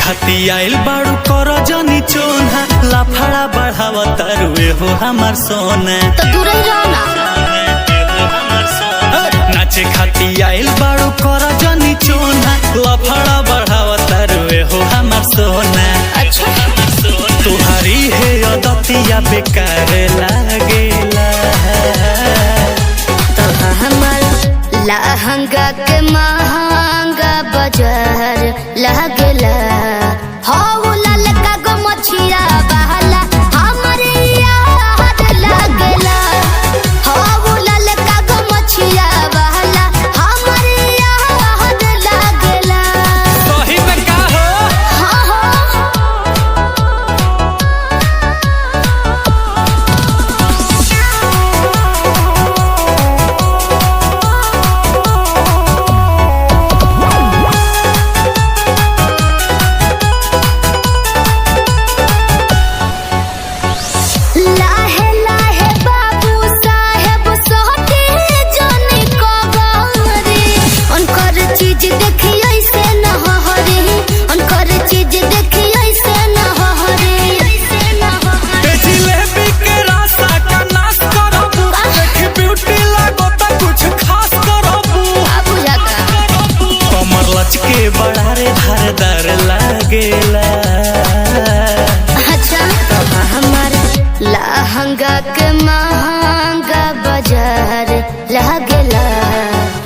खाती आइल बाड़ू कर जनी चोना लाफड़ा बढ़ावा तारुए हो हमार सोना तो दूर ही रहो ना। नाचे खाती आइल बाड़ू कर जनी चोना लाफड़ा बढ़ावा तारुए हो हमार सोना। अच्छा तुहारी है अदतिया बेकार लागेला तो हमार लहंगा के महंगा बाजार लागेला। हो लाल का गो मछिया बहला हमरे याद लागेला। हो लाल का गो मछिया बहला हमरे याद लागेला। सही में का हो लाहे लाहे बाबू साहेब सोहटे जाने को गौरी। उनकर चीज देखी ऐसे न हरी, उनकर चीज देखी ऐसे न हरी। जिलेबी के रास्ता का नाश करबू देखी ब्यूटी लागो तो कुछ खास करबू बाबू जाका कमर लचके बड़ा रे धारदार लागेला। अच्छा तो हमार लहंगा के महंगा बाजार लागेला।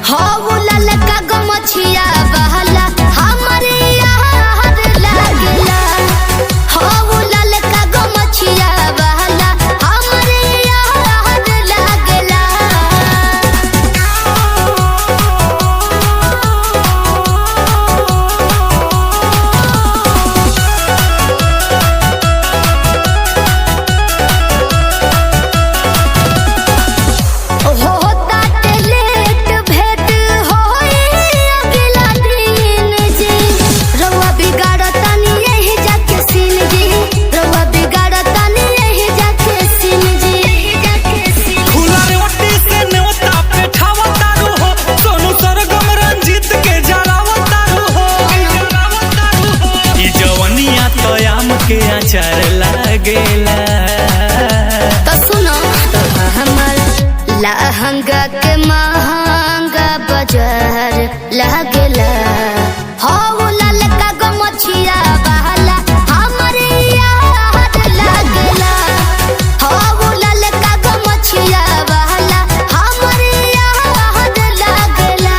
हो लाल का गो मछिया बहला हमरे याद लागेला। हो लाल का गो मछिया बहला हमरे याद लागेला। हो ताटे लेट भेट होई अगला दिन जी। रउआ बिगाड़तानी यही जाके सीन जी, रउआ बिगाड़तानी यही जाके सीन जी। खुला रोटी से न्योता पे खावा तारू हो सोनू सरगम रंजीत के जरावा तारू हो। ई जवनिया तो आम के अचार लागेला। तो सुनो तो हमार लहंगा के महंगा बाजार लागेला। हो लाल का गो मछिया बहला हमरे याद लागेला। हो लाल का गो मछिया बहला हमरे याद लागेला।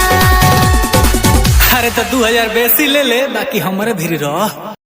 अरे तो 2000 बेसी ले ले बाकी हमारे भी रह।